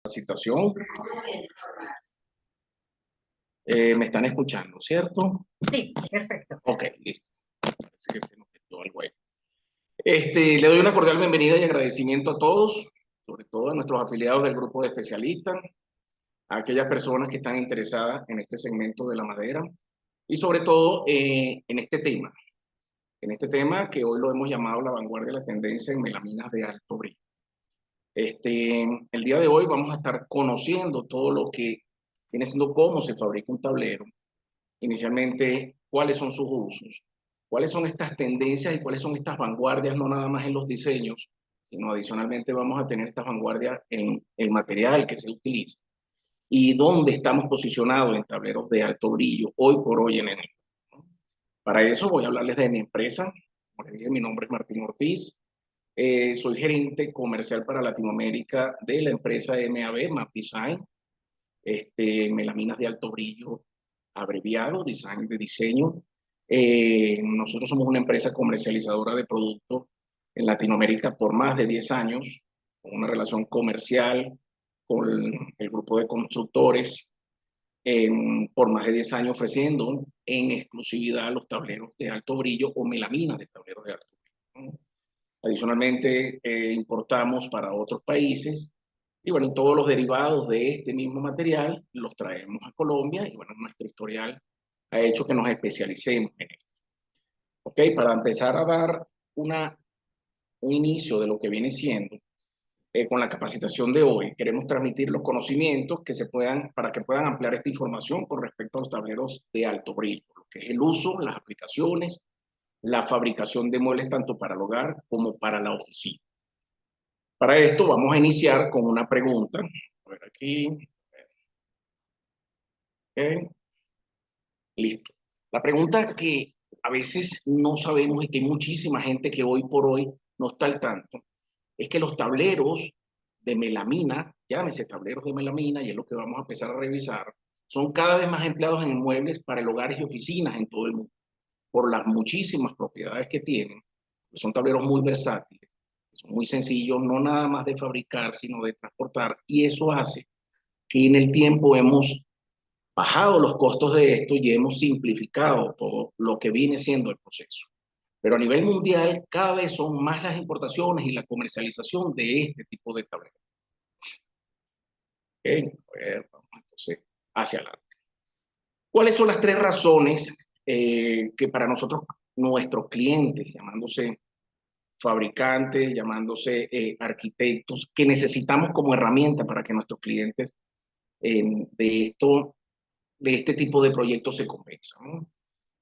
Capacitación. Me están escuchando, ¿cierto? Sí, perfecto. Ok, listo. Parece que se nos quedó algo ahí. Le doy una cordial bienvenida y agradecimiento a todos, sobre todo a nuestros afiliados del grupo de especialistas, a aquellas personas que están interesadas en este segmento de la madera y sobre todo en este tema que hoy lo hemos llamado la vanguardia de la tendencia en melaminas de alto brillo. El día de hoy vamos a estar conociendo todo lo que viene siendo cómo se fabrica un tablero, inicialmente cuáles son sus usos, cuáles son estas tendencias y cuáles son estas vanguardias, no nada más en los diseños, sino adicionalmente vamos a tener estas vanguardias en el material que se utiliza y dónde estamos posicionados en tableros de alto brillo hoy por hoy en el mercado. Para eso voy a hablarles de mi empresa. Como les dije, mi nombre es Martín Ortiz. Soy gerente comercial para Latinoamérica de la empresa MAB, Map Design, melaminas de alto brillo abreviado, design de diseño. Nosotros somos una empresa comercializadora de productos en Latinoamérica por más de 10 años, con una relación comercial con el grupo de constructores, por más de 10 años ofreciendo en exclusividad los tableros de alto brillo o melaminas de tableros de alto brillo. Adicionalmente, importamos para otros países y bueno, todos los derivados de este mismo material los traemos a Colombia y bueno, nuestro historial ha hecho que nos especialicemos en esto. Ok, para empezar a dar un inicio de lo que viene siendo con la capacitación de hoy, queremos transmitir los conocimientos que se puedan, para que puedan ampliar esta información con respecto a los tableros de alto brillo, lo que es el uso, las aplicaciones, la fabricación de muebles tanto para el hogar como para la oficina. Para esto vamos a iniciar con una pregunta. A ver aquí. Okay. Listo. La pregunta que a veces no sabemos y que hay muchísima gente que hoy por hoy no está al tanto, es que los tableros de melamina, llámese tableros de melamina, y es lo que vamos a empezar a revisar, son cada vez más empleados en muebles para el hogar y oficinas en todo el mundo, por las muchísimas propiedades que tienen. Son tableros muy versátiles, son muy sencillos, no nada más de fabricar, sino de transportar, y eso hace que en el tiempo hemos bajado los costos de esto y hemos simplificado todo lo que viene siendo el proceso. Pero a nivel mundial, cada vez son más las importaciones y la comercialización de este tipo de tableros. Okay. A ver, vamos entonces hacia adelante. ¿Cuáles son las tres razones que para nosotros, nuestros clientes, llamándose fabricantes, llamándose arquitectos, que necesitamos como herramienta para que nuestros clientes de este tipo de proyectos se convenzan, ¿no?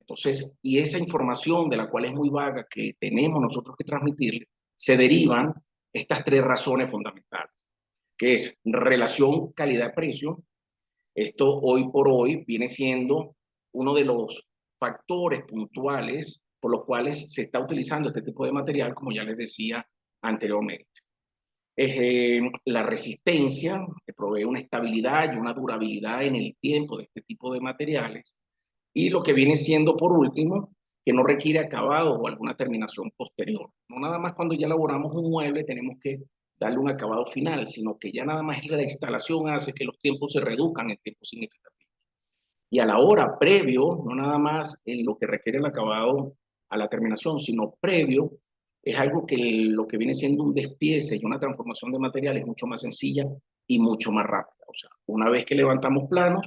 Entonces, y esa información de la cual es muy vaga que tenemos nosotros que transmitirle, se derivan estas tres razones fundamentales, que es relación calidad-precio. Esto hoy por hoy viene siendo uno de los factores puntuales por los cuales se está utilizando este tipo de material, como ya les decía anteriormente. La resistencia, que provee una estabilidad y una durabilidad en el tiempo de este tipo de materiales. Y lo que viene siendo, por último, que no requiere acabado o alguna terminación posterior. No nada más cuando ya elaboramos un mueble tenemos que darle un acabado final, sino que ya nada más la instalación hace que los tiempos se reduzcan en tiempos significativos. Y a la hora previo, no nada más en lo que requiere el acabado a la terminación, sino previo, es algo que lo que viene siendo un despiece y una transformación de material es mucho más sencilla y mucho más rápida. O sea, una vez que levantamos planos,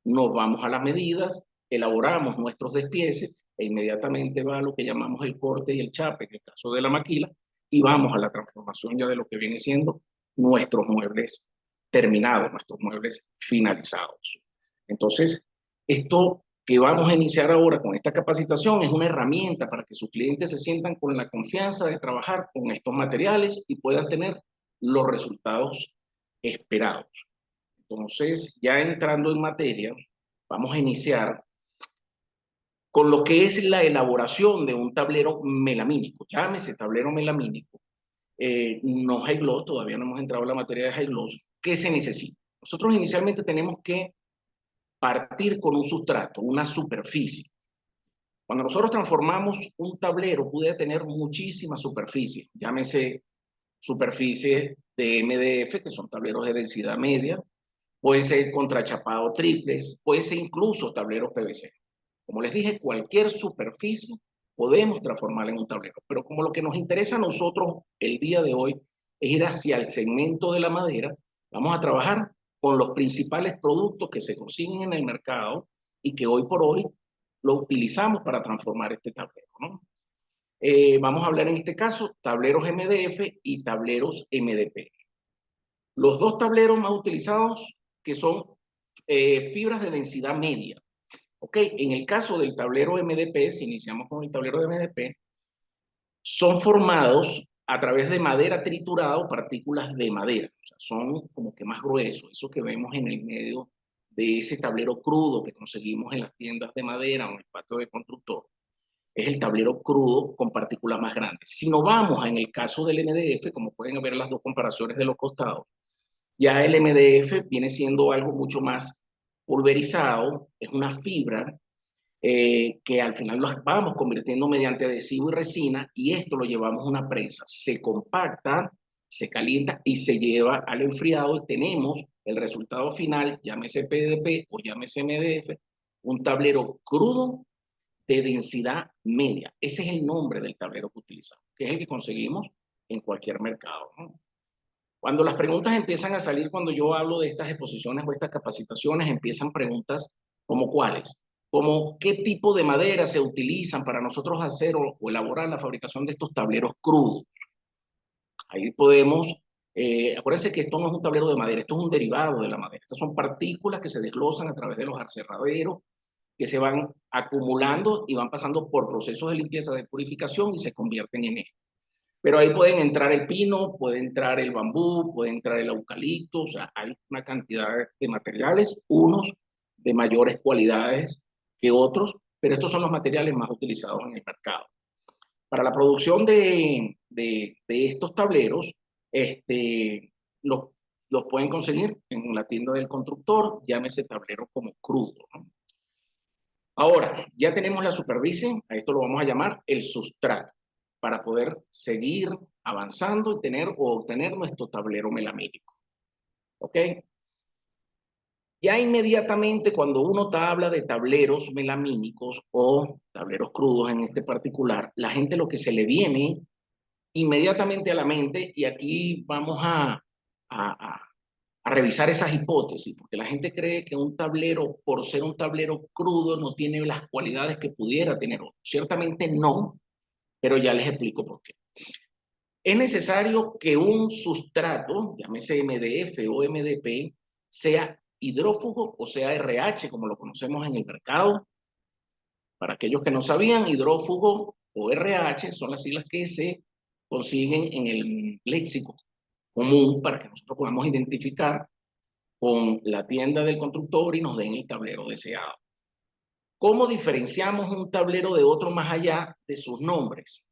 nos vamos a las medidas, elaboramos nuestros despieces e inmediatamente va a lo que llamamos el corte y el chape, en el caso de la maquila, y vamos a la transformación ya de lo que viene siendo nuestros muebles terminados, nuestros muebles finalizados. Entonces, esto que vamos a iniciar ahora con esta capacitación es una herramienta para que sus clientes se sientan con la confianza de trabajar con estos materiales y puedan tener los resultados esperados. Entonces, ya entrando en materia, vamos a iniciar con lo que es la elaboración de un tablero melamínico. Llámese tablero melamínico. No high gloss, todavía no hemos entrado en la materia de high gloss. ¿Qué se necesita? Nosotros inicialmente tenemos que partir con un sustrato, una superficie. Cuando nosotros transformamos un tablero, puede tener muchísimas superficies, llámese superficies de MDF, que son tableros de densidad media, puede ser contrachapado triples, puede ser incluso tableros PVC. Como les dije, cualquier superficie podemos transformarla en un tablero, pero como lo que nos interesa a nosotros el día de hoy es ir hacia el segmento de la madera, vamos a trabajar con los principales productos que se consiguen en el mercado y que hoy por hoy lo utilizamos para transformar este tablero, ¿no? Vamos a hablar en este caso tableros MDF y tableros MDP. Los dos tableros más utilizados que son fibras de densidad media. Ok, en el caso del tablero MDP, si iniciamos con el tablero de MDP, son formados a través de madera triturada o partículas de madera. O sea, son como que más gruesos. Eso que vemos en el medio de ese tablero crudo que conseguimos en las tiendas de madera o en el patio de constructor, es el tablero crudo con partículas más grandes. Si nos vamos en el caso del MDF, como pueden ver las dos comparaciones de los costados, ya el MDF viene siendo algo mucho más pulverizado, es una fibra que al final los vamos convirtiendo mediante adhesivo y resina, y esto lo llevamos a una prensa. Se compacta, se calienta y se lleva al enfriado y tenemos el resultado final, llámese PDP o llámese MDF, un tablero crudo de densidad media. Ese es el nombre del tablero que utilizamos, que es el que conseguimos en cualquier mercado, ¿no? Cuando las preguntas empiezan a salir, cuando yo hablo de estas exposiciones o estas capacitaciones, empiezan preguntas como cuáles, como qué tipo de madera se utilizan para nosotros hacer o elaborar la fabricación de estos tableros crudos. Ahí podemos, acuérdense que esto no es un tablero de madera, esto es un derivado de la madera. Estas son partículas que se desglosan a través de los aserraderos, que se van acumulando y van pasando por procesos de limpieza, de purificación y se convierten en esto. Pero ahí pueden entrar el pino, puede entrar el bambú, puede entrar el eucalipto, o sea, hay una cantidad de materiales, unos de mayores cualidades que otros, pero estos son los materiales más utilizados en el mercado. Para la producción de estos tableros, los, los pueden conseguir en la tienda del constructor, llámese tablero como crudo, ¿no? Ahora, ya tenemos la superficie, a esto lo vamos a llamar el sustrato, para poder seguir avanzando y tener o obtener nuestro tablero melamínico. ¿Ok? Ya inmediatamente cuando uno habla de tableros melamínicos o tableros crudos en este particular, la gente lo que se le viene inmediatamente a la mente, y aquí vamos a, a revisar esas hipótesis, porque la gente cree que un tablero, por ser un tablero crudo, no tiene las cualidades que pudiera tener otro. Ciertamente no, pero ya les explico por qué. Es necesario que un sustrato, llámese MDF o MDP, sea hidrófugo o sea RH, como lo conocemos en el mercado. Para aquellos que no sabían, hidrófugo o RH son las siglas que se consiguen en el léxico común para que nosotros podamos identificar con la tienda del constructor y nos den el tablero deseado. ¿Cómo diferenciamos un tablero de otro más allá de sus nombres?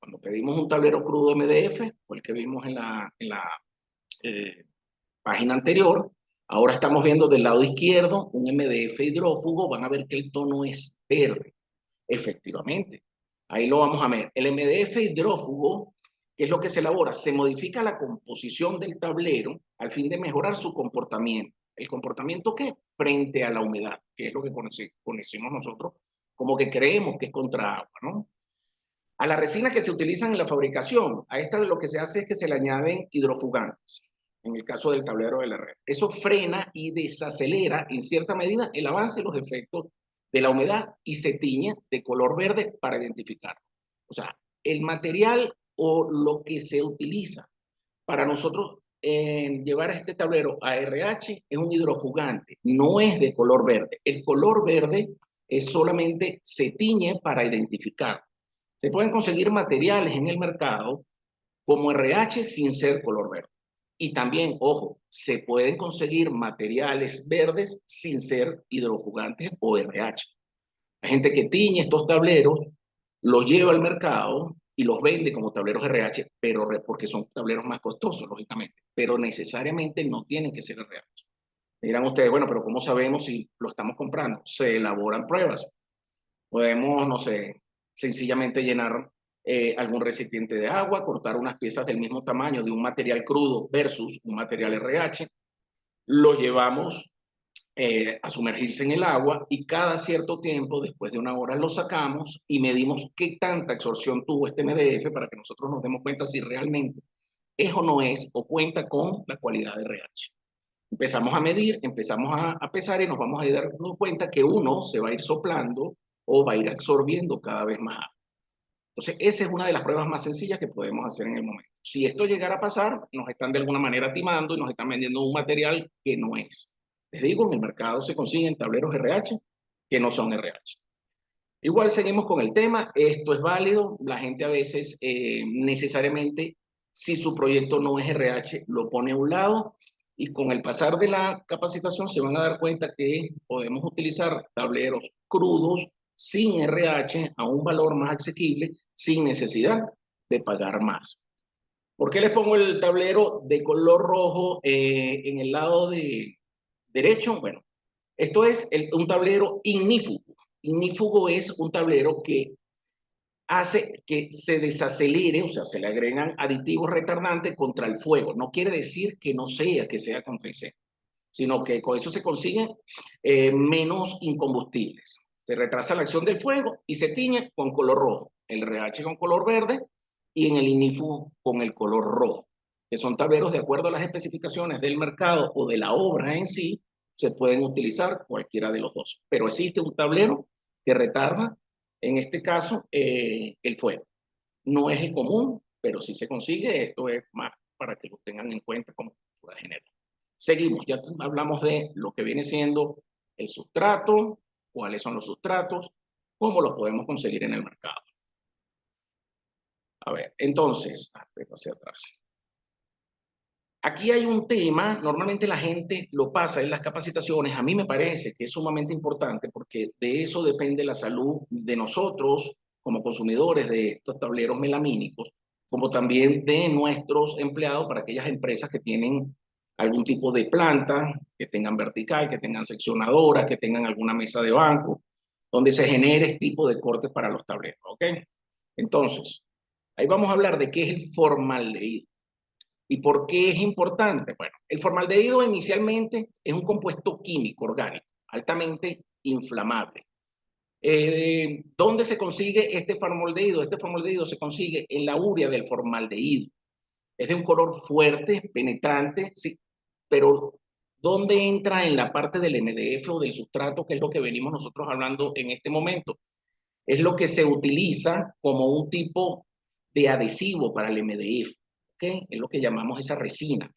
Cuando pedimos un tablero crudo MDF, fue el que vimos en la página anterior, ahora estamos viendo del lado izquierdo un MDF hidrófugo, van a ver que el tono es verde, efectivamente. Ahí lo vamos a ver. El MDF hidrófugo, ¿qué es lo que se elabora? Se modifica la composición del tablero al fin de mejorar su comportamiento. ¿El comportamiento qué? Frente a la humedad, que es lo que conocemos nosotros como que creemos que es contra agua, ¿no? A la resina que se utilizan en la fabricación, a esta lo que se hace es que se le añaden hidrofugantes, en el caso del tablero de la red. Eso frena y desacelera en cierta medida el avance y los efectos de la humedad y se tiñe de color verde para identificarlo. O sea, el material o lo que se utiliza para nosotros llevar a este tablero a RH es un hidrofugante, no es de color verde. El color verde es solamente se tiñe para identificar. Se pueden conseguir materiales en el mercado como RH sin ser color verde. Y también, ojo, se pueden conseguir materiales verdes sin ser hidrofugantes o RH. Hay gente que tiñe estos tableros, los lleva al mercado y los vende como tableros RH, pero porque son tableros más costosos, lógicamente, pero necesariamente no tienen que ser RH. Dirán ustedes, bueno, pero ¿cómo sabemos si lo estamos comprando? Se elaboran pruebas. Podemos, no sé, sencillamente llenar algún recipiente de agua, cortar unas piezas del mismo tamaño de un material crudo versus un material RH, lo llevamos a sumergirse en el agua y cada cierto tiempo, después de una hora, lo sacamos y medimos qué tanta absorción tuvo este MDF para que nosotros nos demos cuenta si realmente es o no es o cuenta con la cualidad de RH. Empezamos a medir, empezamos a pesar y nos vamos a ir dando cuenta que uno se va a ir soplando o va a ir absorbiendo cada vez más agua. Entonces, esa es una de las pruebas más sencillas que podemos hacer en el momento. Si esto llegara a pasar, nos están de alguna manera timando y nos están vendiendo un material que no es. Les digo, en el mercado se consiguen tableros RH que no son RH. Igual seguimos con el tema, esto es válido, la gente a veces necesariamente, si su proyecto no es RH, lo pone a un lado y con el pasar de la capacitación se van a dar cuenta que podemos utilizar tableros crudos sin RH a un valor más asequible, sin necesidad de pagar más. ¿Por qué les pongo el tablero de color rojo en el lado derecho? Bueno, esto es un tablero ignífugo. Ignífugo es un tablero que hace que se desacelere, o sea, se le agregan aditivos retardantes contra el fuego. No quiere decir que no sea, que sea contra incendio, sino que con eso se consiguen menos incombustibles. Se retrasa la acción del fuego y se tiñe con color rojo, el RH con color verde y en el ignífugo con el color rojo, que son tableros de acuerdo a las especificaciones del mercado o de la obra en sí, se pueden utilizar cualquiera de los dos. Pero existe un tablero que retarda, en este caso, el fuego. No es el común, pero si se consigue, esto es más para que lo tengan en cuenta como cultura general. Seguimos, ya hablamos de lo que viene siendo el sustrato, cuáles son los sustratos, cómo los podemos conseguir en el mercado. A ver, entonces, hacia atrás. Aquí hay un tema, normalmente la gente lo pasa en las capacitaciones, a mí me parece que es sumamente importante porque de eso depende la salud de nosotros como consumidores de estos tableros melamínicos, como también de nuestros empleados para aquellas empresas que tienen algún tipo de planta, que tengan vertical, que tengan seccionadoras, que tengan alguna mesa de banco, donde se genere este tipo de cortes para los tableros, ¿ok? Entonces, ahí vamos a hablar de qué es el formaldehído. ¿Y por qué es importante? Bueno, el formaldehído inicialmente es un compuesto químico orgánico altamente inflamable. ¿Dónde se consigue este formaldehído? Este formaldehído se consigue en la urea del formaldehído. Es de un color fuerte, penetrante, sí, pero ¿dónde entra en la parte del MDF o del sustrato, que es lo que venimos nosotros hablando en este momento? Es lo que se utiliza como un tipo de adhesivo para el MDF, ¿ok? Es lo que llamamos esa resina.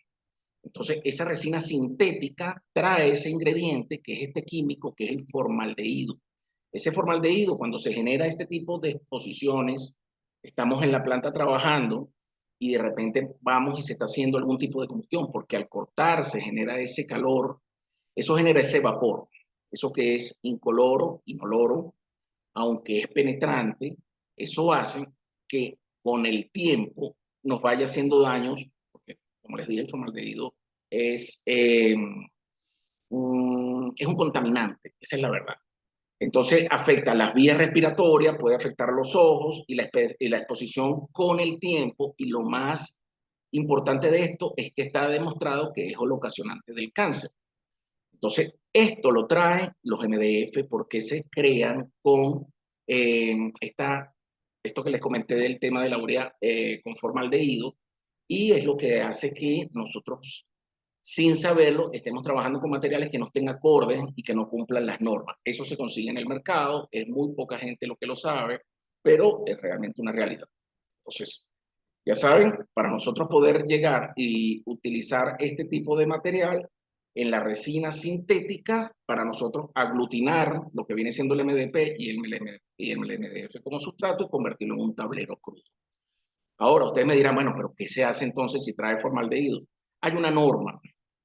Entonces, esa resina sintética trae ese ingrediente que es este químico, que es el formaldehído. Ese formaldehído, cuando se genera este tipo de exposiciones, estamos en la planta trabajando y de repente vamos y se está haciendo algún tipo de combustión, porque al cortar se genera ese calor, eso genera ese vapor, eso que es incoloro, inoloro, aunque es penetrante, eso hace que con el tiempo nos vaya haciendo daños, porque como les dije, el formaldehído es, es un contaminante, esa es la verdad. Entonces afecta las vías respiratorias, puede afectar los ojos y la exposición con el tiempo, y lo más importante de esto es que está demostrado que es el ocasionante del cáncer. Entonces, esto lo traen los MDF porque se crean con esto que les comenté del tema de la urea con formaldehído, y es lo que hace que nosotros, sin saberlo, estemos trabajando con materiales que no estén acordes y que no cumplan las normas. Eso se consigue en el mercado, es muy poca gente lo que lo sabe, pero es realmente una realidad. Entonces, ya saben, para nosotros poder llegar y utilizar este tipo de material en la resina sintética, para nosotros aglutinar lo que viene siendo el MDP y el MDF como sustrato y convertirlo en un tablero crudo. Ahora, ustedes me dirán, bueno, pero ¿qué se hace entonces si trae formaldehído? Hay una norma.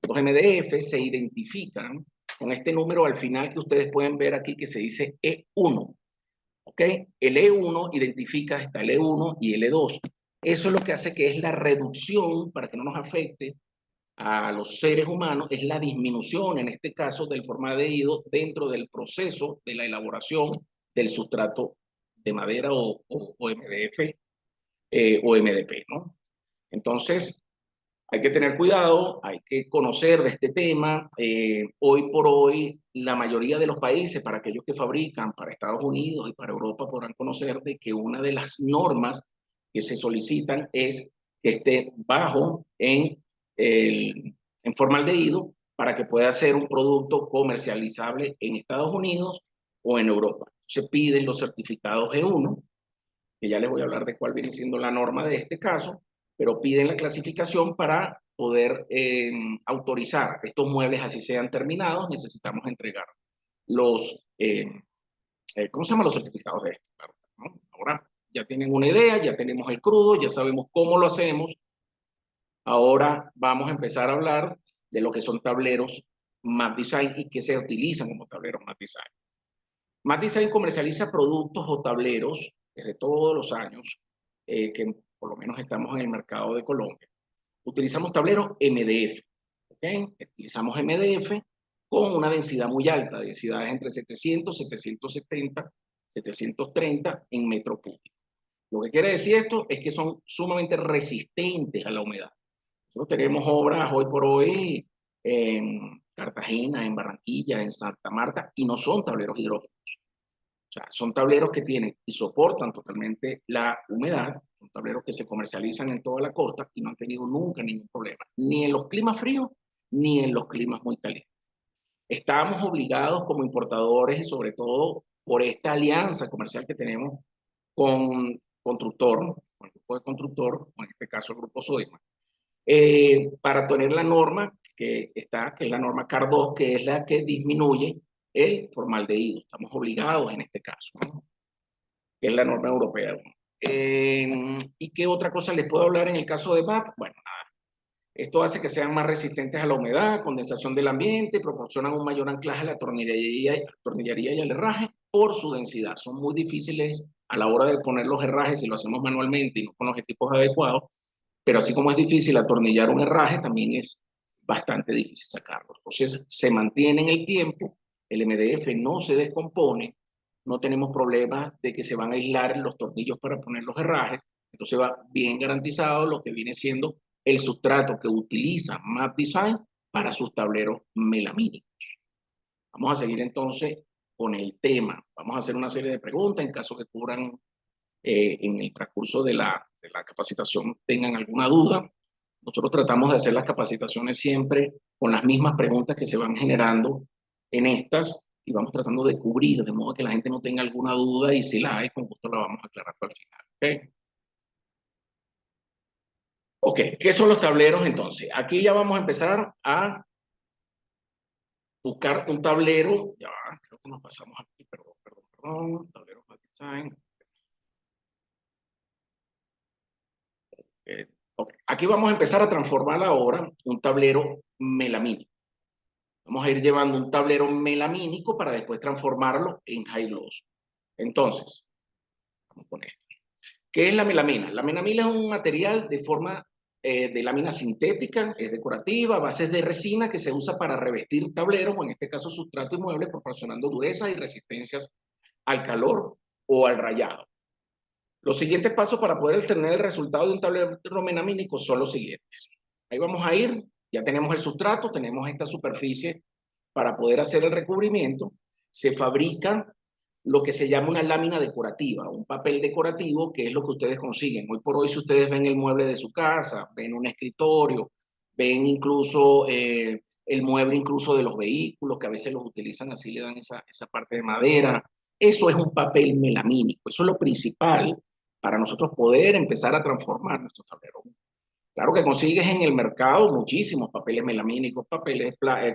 Los MDF se identifican con este número al final que ustedes pueden ver aquí que se dice E1. ¿Ok? El E1 identifica, está el E1 y el E2. Eso es lo que hace que es la reducción, para que no nos afecte a los seres humanos, es la disminución, en este caso, del formaldehído dentro del proceso de la elaboración del sustrato de madera o MDF o MDP, ¿no? Entonces, hay que tener cuidado, hay que conocer de este tema. Hoy por hoy, la mayoría de los países, para aquellos que fabrican para Estados Unidos y para Europa, podrán conocer de que una de las normas que se solicitan es que esté bajo en formaldehído para que pueda ser un producto comercializable en Estados Unidos o en Europa. Se piden los certificados G1, que ya les voy a hablar de cuál viene siendo la norma de este caso, pero piden la clasificación para poder autorizar estos muebles, así sean terminados, necesitamos entregar los, ¿cómo se llama? Los certificados de esto. Claro, ¿no? Ahora ya tienen una idea, ya tenemos el crudo, ya sabemos cómo lo hacemos. Ahora vamos a empezar a hablar de lo que son tableros Map Design y que se utilizan como tableros Map Design. Map Design comercializa productos o tableros desde todos los años que por lo menos estamos en el mercado de Colombia. Utilizamos tableros MDF, ¿okay? Utilizamos MDF con una densidad muy alta, densidades entre 700, 770, 730 en metro cúbico. Lo que quiere decir esto es que son sumamente resistentes a la humedad. Nosotros tenemos obras hoy por hoy en Cartagena, en Barranquilla, en Santa Marta, y no son tableros hidrófonos. O sea, son tableros que tienen y soportan totalmente la humedad, son tableros que se comercializan en toda la costa y no han tenido nunca ningún problema, ni en los climas fríos, ni en los climas muy calientes. Estamos obligados como importadores y sobre todo por esta alianza comercial que tenemos con Constructor, con el grupo de Constructor, o en este caso el grupo Sodima, para tener la norma que está, que es la norma CAR 2, que es la que disminuye el formaldehído. Estamos obligados en este caso, ¿no? Que es la norma europea. ¿Y qué otra cosa les puedo hablar en el caso de MAP? Bueno, nada. Esto hace que sean más resistentes a la humedad, condensación del ambiente, proporcionan un mayor anclaje a la tornillería y al herraje por su densidad. Son muy difíciles a la hora de poner los herrajes si lo hacemos manualmente y no con los equipos adecuados, pero así como es difícil atornillar un herraje, también es bastante difícil sacarlo. Entonces, se mantiene en el tiempo, el MDF no se descompone, no tenemos problemas de que se van a aislar los tornillos para poner los herrajes, entonces va bien garantizado lo que viene siendo el sustrato que utiliza Map Design para sus tableros melamínicos. Vamos a seguir entonces con el tema. Vamos a hacer una serie de preguntas en caso que cubran en el transcurso de la capacitación tengan alguna duda. Nosotros tratamos de hacer las capacitaciones siempre con las mismas preguntas que se van generando en estas y vamos tratando de cubrir, de modo que la gente no tenga alguna duda y si la hay, con gusto la vamos a aclarar al final. ¿Okay? Ok, ¿qué son los tableros entonces? Aquí ya vamos a empezar a buscar un tablero. Ya va, creo que nos pasamos aquí, perdón. Tablero design. Okay. Aquí vamos a empezar a transformar ahora un tablero melamínico. Vamos a ir llevando un tablero melamínico para después transformarlo en high gloss. Entonces, vamos con esto. ¿Qué es la melamina? La melamina es un material de forma de lámina sintética, es decorativa, a bases de resina que se usa para revestir tableros, o en este caso sustrato y muebles, proporcionando dureza y resistencias al calor o al rayado. Los siguientes pasos para poder obtener el resultado de un tablero melamínico son los siguientes. Ahí vamos a ir, ya tenemos el sustrato, tenemos esta superficie para poder hacer el recubrimiento. Se fabrica lo que se llama una lámina decorativa, un papel decorativo, que es lo que ustedes consiguen. Hoy por hoy, si ustedes ven el mueble de su casa, ven un escritorio, ven incluso el mueble incluso de los vehículos, que a veces los utilizan así, le dan esa parte de madera. Eso es un papel melamínico, eso es lo principal para nosotros poder empezar a transformar nuestros tableros. Claro que consigues en el mercado muchísimos papeles melamínicos,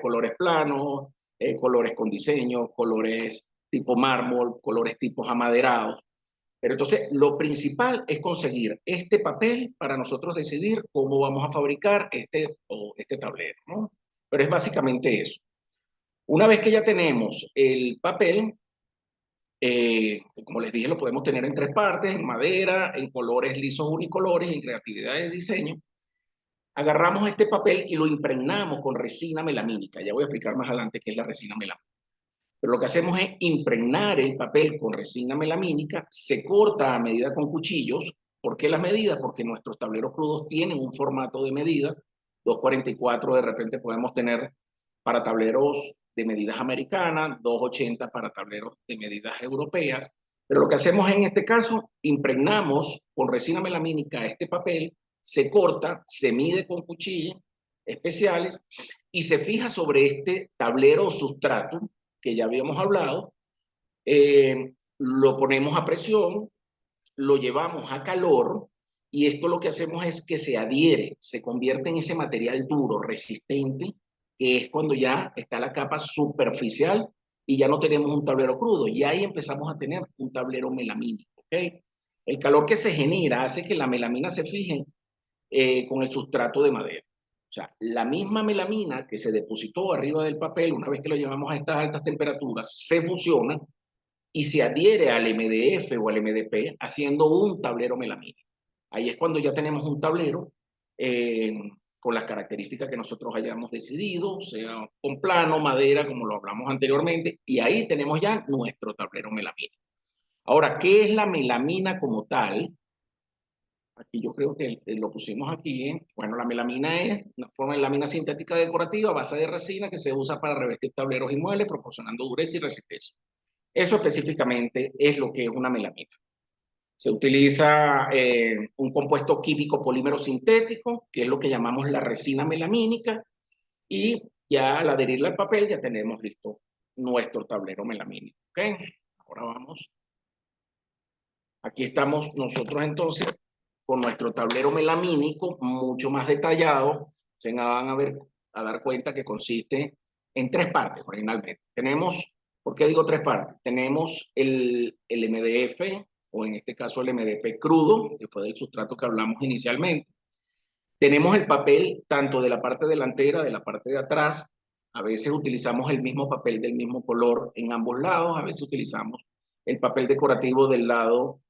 colores planos, colores con diseño, colores tipo mármol, colores tipos amaderados. Pero entonces lo principal es conseguir este papel para nosotros decidir cómo vamos a fabricar este tablero, ¿no? Pero es básicamente eso. Una vez que ya tenemos el papel, como les dije, lo podemos tener en tres partes, en madera, en colores lisos unicolores, en creatividad de diseño. Agarramos este papel y lo impregnamos con resina melamínica. Ya voy a explicar más adelante qué es la resina melamínica. Pero lo que hacemos es impregnar el papel con resina melamínica, se corta a medida con cuchillos, ¿Por qué las medidas? Porque nuestros tableros crudos tienen un formato de medida. 244 de repente podemos tener para tableros de medidas americanas, 280 para tableros de medidas europeas. Pero lo que hacemos en este caso, impregnamos con resina melamínica este papel, se corta, se mide con cuchillas especiales y se fija sobre este tablero o sustrato que ya habíamos hablado. Lo ponemos a presión, lo llevamos a calor y esto lo que hacemos es que se adhiere, se convierte en ese material duro, resistente, que es cuando ya está la capa superficial y ya no tenemos un tablero crudo. Y ahí empezamos a tener un tablero melamínico. ¿Okay? El calor que se genera hace que la melamina se fije con el sustrato de madera. O sea, la misma melamina que se depositó arriba del papel, una vez que lo llevamos a estas altas temperaturas, se fusiona y se adhiere al MDF o al MDP haciendo un tablero melamínico. Ahí es cuando ya tenemos un tablero con las características que nosotros hayamos decidido, sea con plano, madera, como lo hablamos anteriormente, y ahí tenemos ya nuestro tablero melamínico. Ahora, ¿qué es la melamina como tal? Aquí yo creo que lo pusimos aquí. Bueno, la melamina es una forma de lámina sintética decorativa a base de resina que se usa para revestir tableros y muebles, proporcionando dureza y resistencia. Eso específicamente es lo que es una melamina. Se utiliza un compuesto químico polímero sintético, que es lo que llamamos la resina melamínica, y ya al adherirla al papel ya tenemos listo nuestro tablero melamínico. ¿Okay? Ahora vamos. Aquí estamos nosotros entonces con nuestro tablero melamínico mucho más detallado. Se van a dar cuenta que consiste en tres partes originalmente. Tenemos, ¿por qué digo tres partes? Tenemos el MDF, o en este caso el MDF crudo, que fue del sustrato que hablamos inicialmente. Tenemos el papel tanto de la parte delantera, de la parte de atrás. A veces utilizamos el mismo papel del mismo color en ambos lados. A veces utilizamos el papel decorativo del lado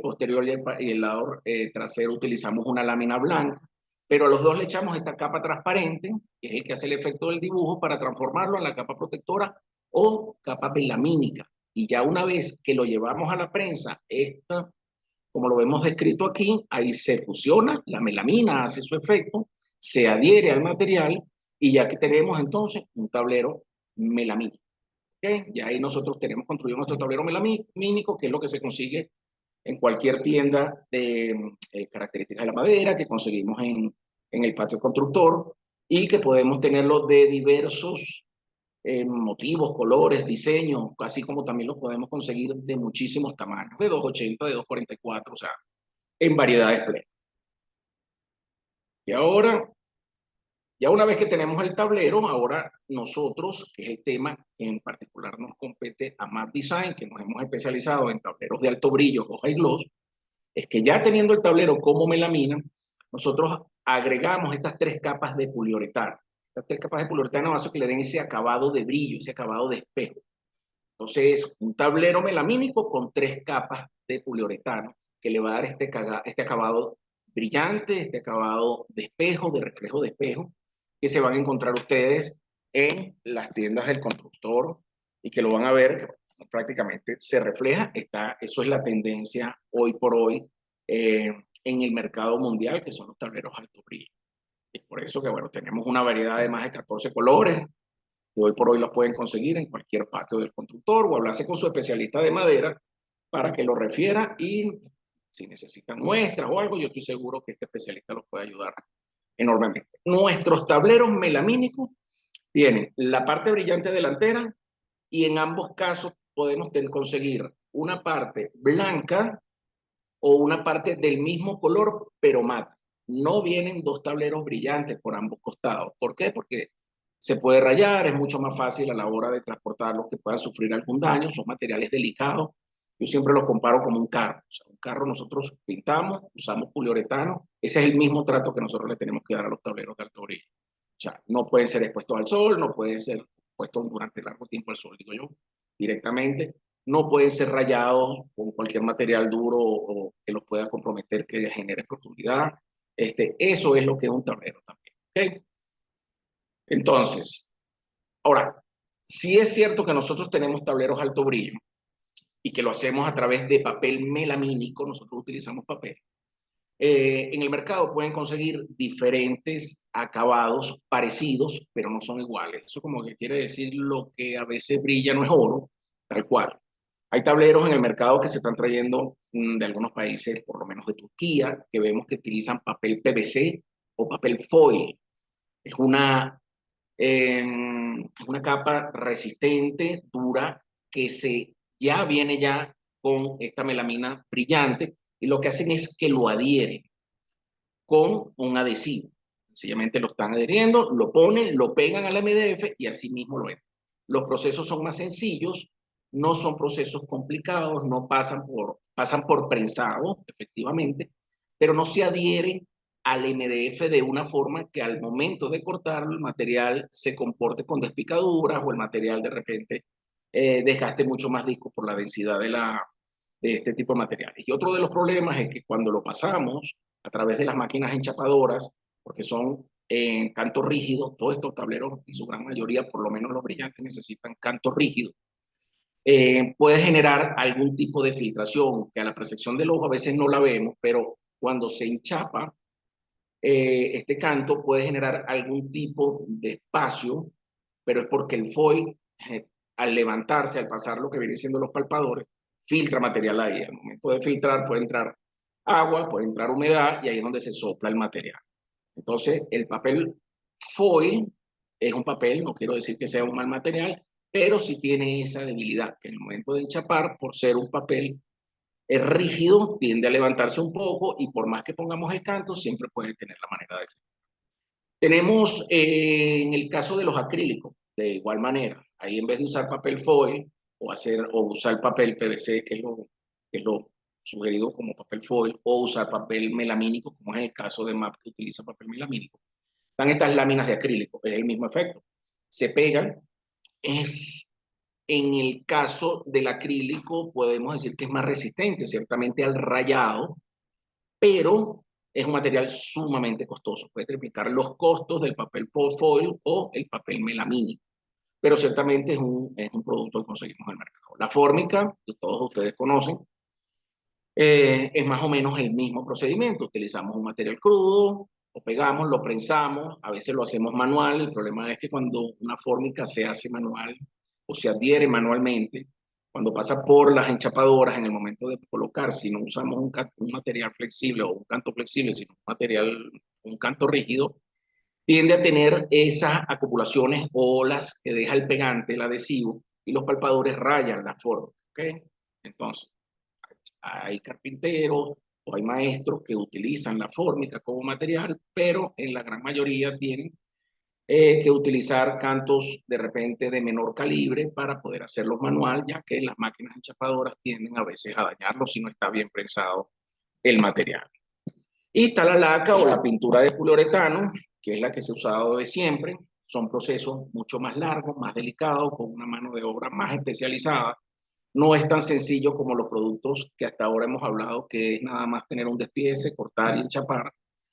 posterior y el lado trasero utilizamos una lámina blanca. Pero a los dos le echamos esta capa transparente, que es el que hace el efecto del dibujo, para transformarlo en la capa protectora o capa melamínica. Y ya una vez que lo llevamos a la prensa, esta, como lo vemos descrito aquí, ahí se fusiona, la melamina hace su efecto, se adhiere al material y ya que tenemos entonces un tablero melamínico. ¿Okay? Ya ahí nosotros tenemos construido nuestro tablero melamínico, que es lo que se consigue en cualquier tienda de características de la madera, que conseguimos en el patio constructor y que podemos tenerlo de diversos motivos, colores, diseños, así como también los podemos conseguir de muchísimos tamaños, de 280, de 244, o sea, en variedades plenas. Y ahora, ya una vez que tenemos el tablero, ahora nosotros, que es el tema que en particular nos compete a Map Design, que nos hemos especializado en tableros de alto brillo, hoja y gloss, es que ya teniendo el tablero como melamina, nosotros agregamos estas tres capas de poliuretano. Estas tres capas de poliuretano hacen que le den ese acabado de brillo, ese acabado de espejo. Entonces, un tablero melamínico con tres capas de poliuretano que le va a dar este acabado brillante, este acabado de espejo, de reflejo de espejo, que se van a encontrar ustedes en las tiendas del constructor y que lo van a ver que prácticamente se refleja. Eso es la tendencia hoy por hoy en el mercado mundial, que son los tableros alto brillo. Es por eso que, bueno, tenemos una variedad de más de 14 colores, que hoy por hoy los pueden conseguir en cualquier patio del constructor o hablarse con su especialista de madera para que lo refiera y si necesitan muestras o algo, yo estoy seguro que este especialista los puede ayudar enormemente. Nuestros tableros melamínicos tienen la parte brillante delantera y en ambos casos podemos conseguir una parte blanca o una parte del mismo color pero mate. No vienen dos tableros brillantes por ambos costados. ¿Por qué? Porque se puede rayar, es mucho más fácil a la hora de transportarlos que puedan sufrir algún daño, son materiales delicados. Yo siempre los comparo como un carro. O sea, un carro nosotros pintamos, usamos poliuretano, ese es el mismo trato que nosotros le tenemos que dar a los tableros de alto brillo. O sea, no pueden ser expuestos al sol, no pueden ser expuestos durante largo tiempo al sol, digo yo, directamente. No pueden ser rayados con cualquier material duro o que los pueda comprometer, que genere profundidad. Eso es lo que es un tablero también. ¿Okay? Entonces, ahora, sí es cierto que nosotros tenemos tableros alto brillo y que lo hacemos a través de papel melamínico, nosotros utilizamos papel, en el mercado pueden conseguir diferentes acabados parecidos, pero no son iguales. Eso como que quiere decir lo que a veces brilla no es oro, tal cual. Hay tableros en el mercado que se están trayendo de algunos países, por lo menos de Turquía, que vemos que utilizan papel PVC o papel foil. Es una capa resistente, dura, que ya viene ya con esta melamina brillante, y lo que hacen es que lo adhieren con un adhesivo. Sencillamente lo están adheriendo, lo ponen, lo pegan al MDF y así mismo lo es. Los procesos son más sencillos, no son procesos complicados, no pasan por prensado, efectivamente, pero no se adhieren al MDF de una forma que al momento de cortarlo el material se comporte con despicaduras o el material de repente desgaste mucho más disco por la densidad de este tipo de materiales. Y otro de los problemas es que cuando lo pasamos a través de las máquinas enchapadoras, porque son en canto rígido, todos estos tableros, en su gran mayoría, por lo menos los brillantes, necesitan canto rígido, puede generar algún tipo de filtración, que a la percepción del ojo a veces no la vemos, pero cuando se enchapa, este canto puede generar algún tipo de espacio, pero es porque el foil, al levantarse, al pasar lo que vienen siendo los palpadores, filtra material ahí. Al momento de filtrar puede entrar agua, puede entrar humedad y ahí es donde se sopla el material. Entonces, el papel foil es un papel, no quiero decir que sea un mal material, pero sí tiene esa debilidad, que en el momento de enchapar, por ser un papel es rígido, tiende a levantarse un poco y por más que pongamos el canto, siempre puede tener la manera de... Tenemos en el caso de los acrílicos, de igual manera, ahí en vez de usar papel foil o usar papel PVC, que es lo sugerido como papel foil, o usar papel melamínico, como es el caso de MAP que utiliza papel melamínico, están estas láminas de acrílico, es el mismo efecto. Se pegan, es en el caso del acrílico, podemos decir que es más resistente, ciertamente al rayado, pero es un material sumamente costoso. Puede triplicar los costos del papel foil o el papel melamínico, pero ciertamente es un producto que conseguimos en el mercado. La fórmica, que todos ustedes conocen, es más o menos el mismo procedimiento. Utilizamos un material crudo, lo pegamos, lo prensamos, a veces lo hacemos manual. El problema es que cuando una fórmica se hace manual o se adhiere manualmente, cuando pasa por las enchapadoras en el momento de colocar, si no usamos un material flexible o un canto flexible, sino un canto rígido, tiende a tener esas acumulaciones o olas que deja el pegante, el adhesivo, y los palpadores rayan la forma. ¿Okay? Entonces, hay carpinteros o hay maestros que utilizan la fórmica como material, pero en la gran mayoría tienen que utilizar cantos de repente de menor calibre para poder hacerlos manual, ya que las máquinas enchapadoras tienden a veces a dañarlo si no está bien prensado el material. Y está la laca o la pintura de poliuretano, que es la que se ha usado de siempre. Son procesos mucho más largos, más delicados, con una mano de obra más especializada. No es tan sencillo como los productos que hasta ahora hemos hablado, que es nada más tener un despiece, cortar y enchapar,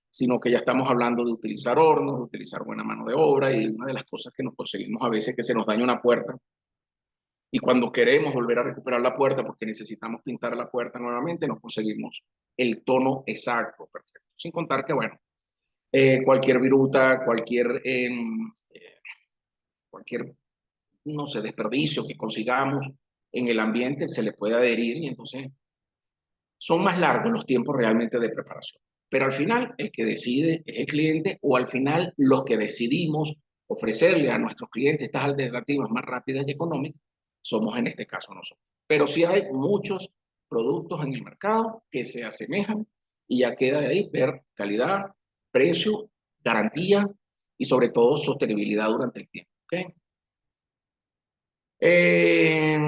sino que ya estamos hablando de utilizar hornos, de utilizar buena mano de obra, y una de las cosas que nos conseguimos a veces es que se nos daña una puerta y cuando queremos volver a recuperar la puerta porque necesitamos pintar la puerta nuevamente, nos conseguimos el tono exacto, perfecto. Sin contar que, bueno, cualquier viruta, cualquier, no sé, desperdicio que consigamos en el ambiente se le puede adherir y entonces son más largos los tiempos realmente de preparación. Pero al final el que decide es el cliente, o al final los que decidimos ofrecerle a nuestros clientes estas alternativas más rápidas y económicas somos en este caso nosotros. Pero sí hay muchos productos en el mercado que se asemejan y ya queda de ahí ver calidad, precio, garantía y sobre todo sostenibilidad durante el tiempo. ¿Okay? Eh,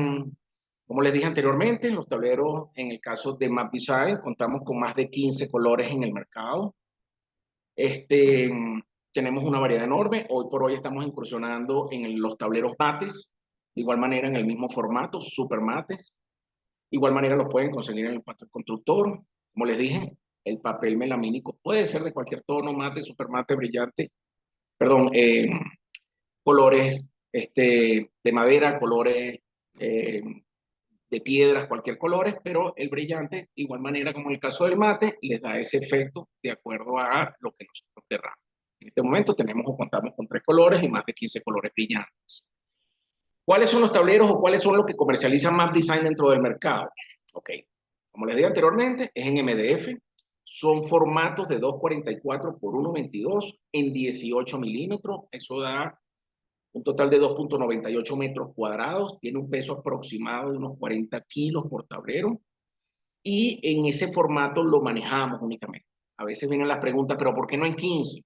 Como les dije anteriormente, los tableros, en el caso de Map Design, contamos con más de 15 colores en el mercado. Este, tenemos una variedad enorme. Hoy por hoy estamos incursionando en los tableros mates, de igual manera en el mismo formato, super mates. De igual manera los pueden conseguir en el papel constructor. Como les dije, el papel melamínico puede ser de cualquier tono, mate, super mate, brillante, perdón, colores de madera, colores de piedras, cualquier color, pero el brillante, de igual manera como en el caso del mate, les da ese efecto de acuerdo a lo que nosotros querramos. En este momento tenemos o contamos con 3 colores y más de 15 colores brillantes. ¿Cuáles son los tableros o cuáles son los que comercializan Map Design dentro del mercado? Ok, como les dije anteriormente, es en MDF, son formatos de 244 por 122 en 18 milímetros, eso da un total de 2.98 metros cuadrados, tiene un peso aproximado de unos 40 kilos por tablero, y en ese formato lo manejamos únicamente. A veces vienen las preguntas, pero ¿por qué no en 15?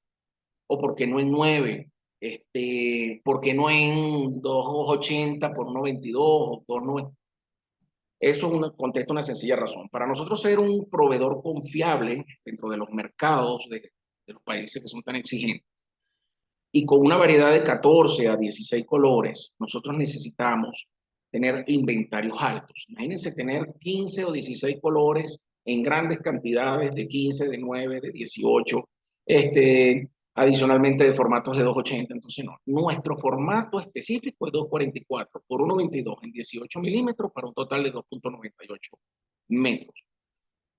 ¿O por qué no en 9? ¿Por qué no en 280 por 1.22 o 2.9? Eso contesta una sencilla razón. Para nosotros ser un proveedor confiable dentro de los mercados de los países que son tan exigentes, y con una variedad de 14 a 16 colores, nosotros necesitamos tener inventarios altos. Imagínense tener 15 o 16 colores en grandes cantidades de 15, de 9, de 18, adicionalmente de formatos de 280. Entonces, no, nuestro formato específico es 244 por 1.22 en 18 milímetros para un total de 2.98 metros.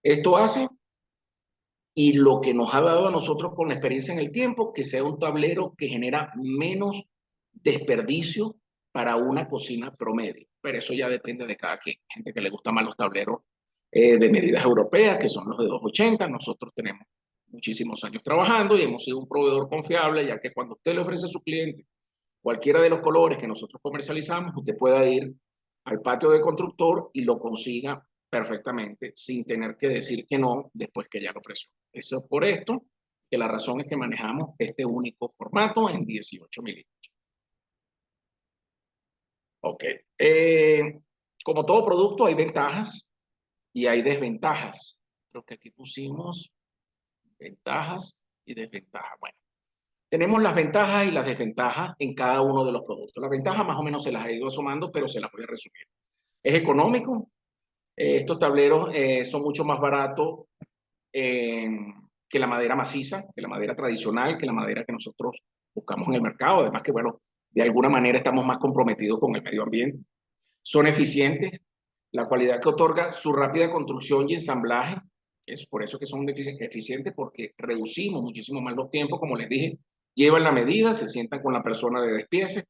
Esto hace, y lo que nos ha dado a nosotros con la experiencia en el tiempo, que sea un tablero que genera menos desperdicio para una cocina promedio. Pero eso ya depende de cada quien. Hay gente que le gusta más los tableros de medidas europeas, que son los de 280. Nosotros tenemos muchísimos años trabajando y hemos sido un proveedor confiable, ya que cuando usted le ofrece a su cliente cualquiera de los colores que nosotros comercializamos, usted pueda ir al patio del constructor y lo consiga perfectamente sin tener que decir que no después que ya lo ofreció. Eso es por esto que la razón es que manejamos este único formato en 18 milímetros. Ok. Como todo producto hay ventajas y hay desventajas. Creo que aquí pusimos ventajas y desventajas. Bueno, tenemos las ventajas y las desventajas en cada uno de los productos. Las ventajas más o menos se las he ido sumando, pero se las voy a resumir. Es económico. Estos tableros son mucho más baratos eh, que la madera maciza, que la madera tradicional, que la madera que nosotros buscamos en el mercado. Además que, bueno, de alguna manera estamos más comprometidos con el medio ambiente. Son eficientes. La cualidad que otorga su rápida construcción y ensamblaje. Es por eso que son eficientes, porque reducimos muchísimo más los tiempos. Como les dije, llevan la medida, se sientan con la persona de despiece.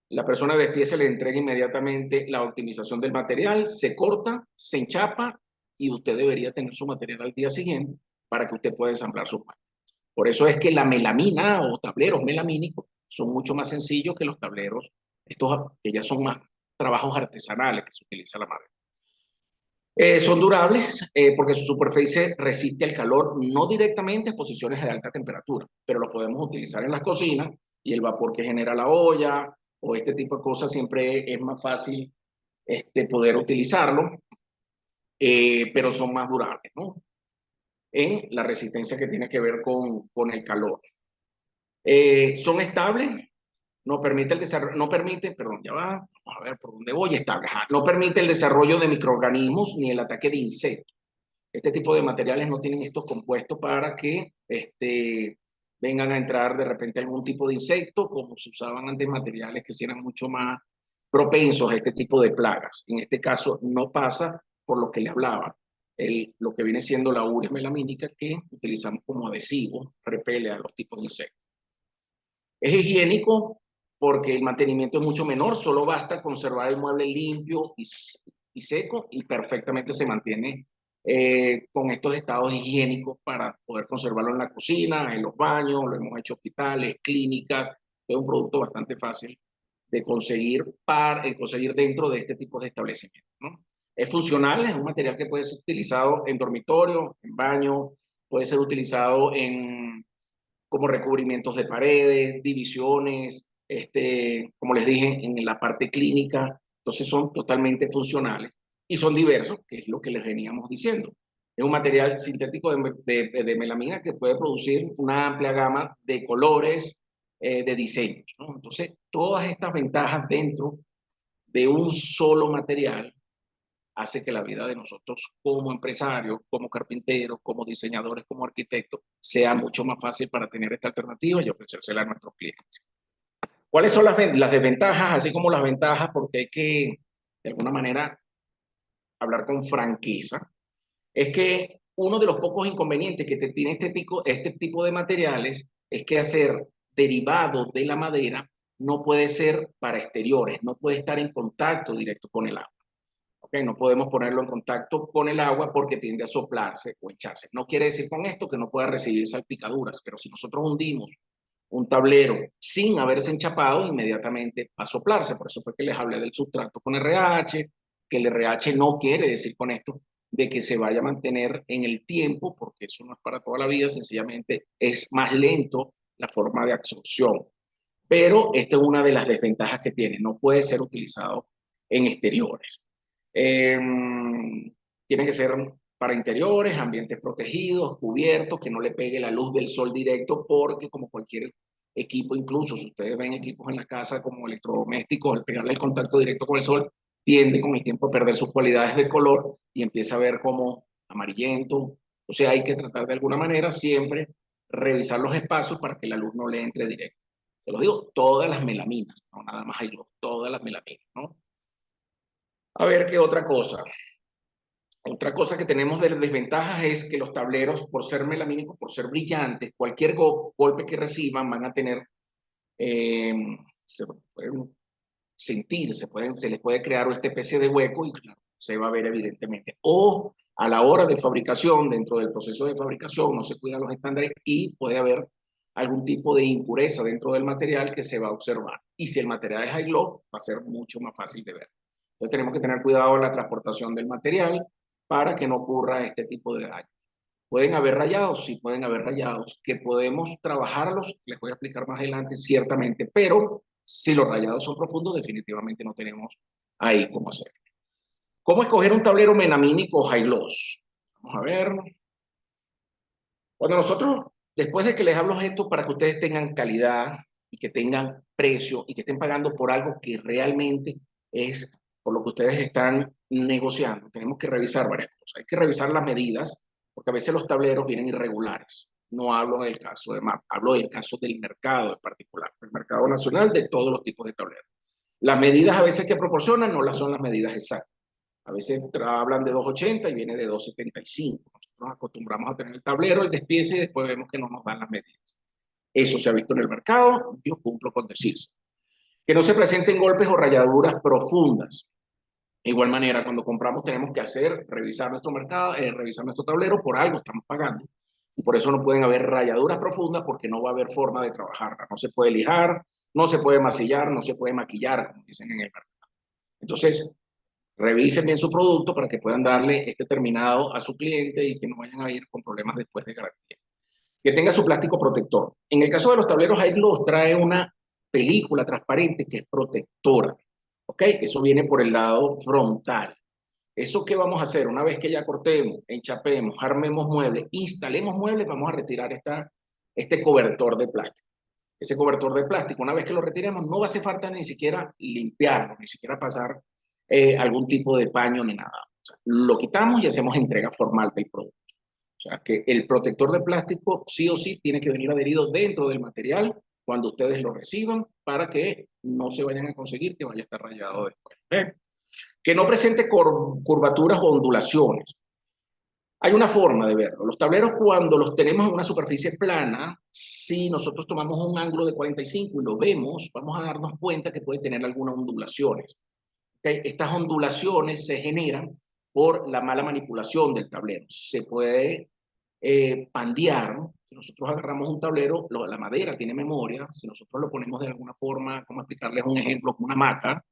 La persona de despiece le entrega inmediatamente la optimización del material, se corta, se enchapa y usted debería tener su material al día siguiente para que usted pueda ensamblar sus máquinas. Por eso es que la melamina o tableros melamínicos son mucho más sencillos que los tableros, estos que ya son más trabajos artesanales que se utiliza la madera. Son durables porque su superficie resiste el calor, no directamente a posiciones de alta temperatura, pero lo podemos utilizar en las cocinas y el vapor que genera la olla o este tipo de cosas siempre es más fácil poder utilizarlo, pero son más durables, ¿no? En la resistencia que tiene que ver con el calor. Son estables, no permite el desarrollo, no permite, perdón, ya va, vamos a ver por dónde voy, estable, ajá, no permite el desarrollo de microorganismos ni el ataque de insectos. Este tipo de materiales no tienen estos compuestos para que vengan a entrar de repente algún tipo de insecto, como se usaban antes materiales que eran mucho más propensos a este tipo de plagas. En este caso no pasa por lo que le hablaba. Lo que viene siendo la urea melamínica que utilizamos como adhesivo, repele a los tipos de insectos. Es higiénico porque el mantenimiento es mucho menor, solo basta conservar el mueble limpio y seco y perfectamente se mantiene con estos estados higiénicos para poder conservarlo en la cocina, en los baños, lo hemos hecho en hospitales, clínicas. Es un producto bastante fácil de conseguir, conseguir dentro de este tipo de establecimientos, ¿no? Es funcional, es un material que puede ser utilizado en dormitorio, en baño, puede ser utilizado como recubrimientos de paredes, divisiones, como les dije, en la parte clínica. Entonces son totalmente funcionales y son diversos, que es lo que les veníamos diciendo. Es un material sintético de melamina que puede producir una amplia gama de colores, de diseños, ¿no? Entonces, todas estas ventajas dentro de un solo material hace que la vida de nosotros como empresarios, como carpinteros, como diseñadores, como arquitectos, sea mucho más fácil para tener esta alternativa y ofrecérsela a nuestros clientes. ¿Cuáles son las desventajas, así como las ventajas? Porque hay que, de alguna manera, hablar con franqueza, es que uno de los pocos inconvenientes que tiene este tipo de materiales es que hacer derivados de la madera no puede ser para exteriores, no puede estar en contacto directo con el agua. ¿Okay? No podemos ponerlo en contacto con el agua porque tiende a soplarse o echarse. No quiere decir con esto que no pueda recibir salpicaduras, pero si nosotros hundimos un tablero sin haberse enchapado, inmediatamente va a soplarse. Por eso fue que les hablé del sustrato con RH, que el RH no quiere decir con esto de que se vaya a mantener en el tiempo, porque eso no es para toda la vida, sencillamente es más lento la forma de absorción. Pero esta es una de las desventajas que tiene, no puede ser utilizado en exteriores. Tiene que ser para interiores, ambientes protegidos, cubiertos, que no le pegue la luz del sol directo, porque como cualquier equipo, incluso si ustedes ven equipos en la casa como electrodomésticos, al pegarle el contacto directo con el sol, tiende con el tiempo a perder sus cualidades de color y empieza a ver como amarillento. O sea, hay que tratar de alguna manera siempre revisar los espacios para que la luz no le entre directo. Se los digo, todas las melaminas, no nada más hay luz, todas las melaminas, ¿no? A ver, ¿qué otra cosa? Otra cosa que tenemos de desventajas es que los tableros, por ser melamínicos, por ser brillantes, cualquier golpe que reciban van a tener, se pueden sentir, se les puede crear esta especie de hueco y claro, se va a ver evidentemente. O a la hora de fabricación, dentro del proceso de fabricación, no se cuidan los estándares y puede haber algún tipo de impureza dentro del material que se va a observar. Y si el material es high gloss, va a ser mucho más fácil de ver. Entonces tenemos que tener cuidado en la transportación del material para que no ocurra este tipo de daño. ¿Pueden haber rayados? Sí, pueden haber rayados, que podemos trabajarlos, les voy a explicar más adelante, ciertamente, pero si los rayados son profundos, definitivamente no tenemos ahí cómo hacer. ¿Cómo escoger un tablero melamínico high gloss? Vamos a ver. Cuando nosotros, después de que les hablo esto para que ustedes tengan calidad y que tengan precio y que estén pagando por algo que realmente es por lo que ustedes están negociando, tenemos que revisar varias cosas. Hay que revisar las medidas, porque a veces los tableros vienen irregulares. No hablo del caso de MAP, hablo del caso del mercado en particular, del mercado nacional de todos los tipos de tableros. Las medidas a veces que proporcionan no las son las medidas exactas. A veces hablan de 2,80 y viene de 2,75. Nosotros acostumbramos a tener el tablero, el despiece y después vemos que no nos dan las medidas. Eso se ha visto en el mercado, yo cumplo con decirse. Que no se presenten golpes o rayaduras profundas. De igual manera, cuando compramos tenemos que revisar nuestro mercado, revisar nuestro tablero, por algo estamos pagando. Y por eso no pueden haber rayaduras profundas porque no va a haber forma de trabajarla. No se puede lijar, no se puede masillar, no se puede maquillar, como dicen en el mercado. Entonces, revisen bien su producto para que puedan darle este terminado a su cliente y que no vayan a ir con problemas después de garantía. Que tenga su plástico protector. En el caso de los tableros, ahí los trae una película transparente que es protectora. ¿Ok? Eso viene por el lado frontal. ¿Eso qué vamos a hacer? Una vez que ya cortemos, enchapemos, armemos muebles, instalemos muebles, vamos a retirar este cobertor de plástico. Ese cobertor de plástico, una vez que lo retiremos, no va a hacer falta ni siquiera limpiarlo, ni siquiera pasar algún tipo de paño ni nada. O sea, lo quitamos y hacemos entrega formal del producto. O sea, que el protector de plástico sí o sí tiene que venir adherido dentro del material cuando ustedes lo reciban para que no se vayan a conseguir que vaya a estar rayado después. Que no presente curvaturas o ondulaciones. Hay una forma de verlo. Los tableros cuando los tenemos en una superficie plana, si nosotros tomamos un ángulo de 45 y lo vemos, vamos a darnos cuenta que puede tener algunas ondulaciones. ¿Okay? Estas ondulaciones se generan por la mala manipulación del tablero. Se puede pandear, ¿no? Si nosotros agarramos un tablero, la madera tiene memoria, si nosotros lo ponemos de alguna forma, ¿cómo explicarles un ejemplo? Como una hamaca,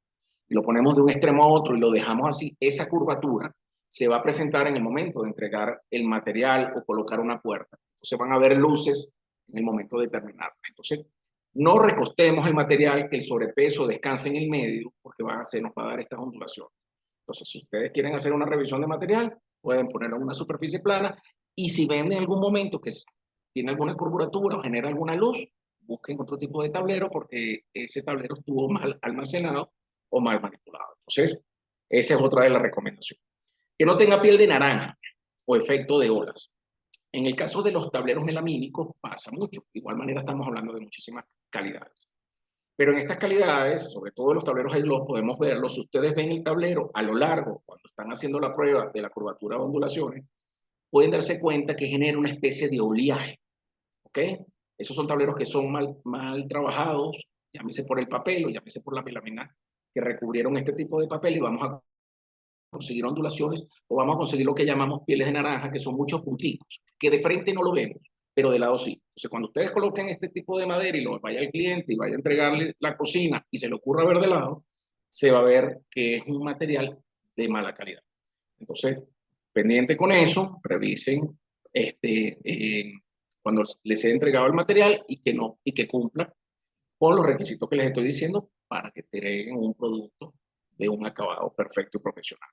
y lo ponemos de un extremo a otro y lo dejamos así, esa curvatura se va a presentar en el momento de entregar el material o colocar una puerta. Entonces van a haber luces en el momento de terminar. Entonces, no recostemos el material, que el sobrepeso descanse en el medio, porque nos va a dar estas ondulaciones. Entonces, si ustedes quieren hacer una revisión de material, pueden ponerlo en una superficie plana y si ven en algún momento que tiene alguna curvatura o genera alguna luz, busquen otro tipo de tablero porque ese tablero estuvo mal almacenado o mal manipulado. Entonces, esa es otra de las recomendaciones. Que no tenga piel de naranja o efecto de olas. En el caso de los tableros melamínicos pasa mucho. De igual manera estamos hablando de muchísimas calidades. Pero en estas calidades, sobre todo en los tableros high gloss, podemos verlo. Si ustedes ven el tablero a lo largo, cuando están haciendo la prueba de la curvatura de ondulaciones, pueden darse cuenta que genera una especie de oleaje, ¿ok? Esos son tableros que son mal trabajados, llámese por el papel o llámese por la melamina que recubrieron este tipo de papel, y vamos a conseguir ondulaciones o vamos a conseguir lo que llamamos pieles de naranja, que son muchos punticos, que de frente no lo vemos, pero de lado sí. Entonces, cuando ustedes coloquen este tipo de madera y lo vaya al cliente y vaya a entregarle la cocina y se le ocurra ver de lado, se va a ver que es un material de mala calidad. Entonces, pendiente con eso, revisen cuando les he entregado el material y que cumpla con los requisitos que les estoy diciendo para que tengan un producto de un acabado perfecto y profesional.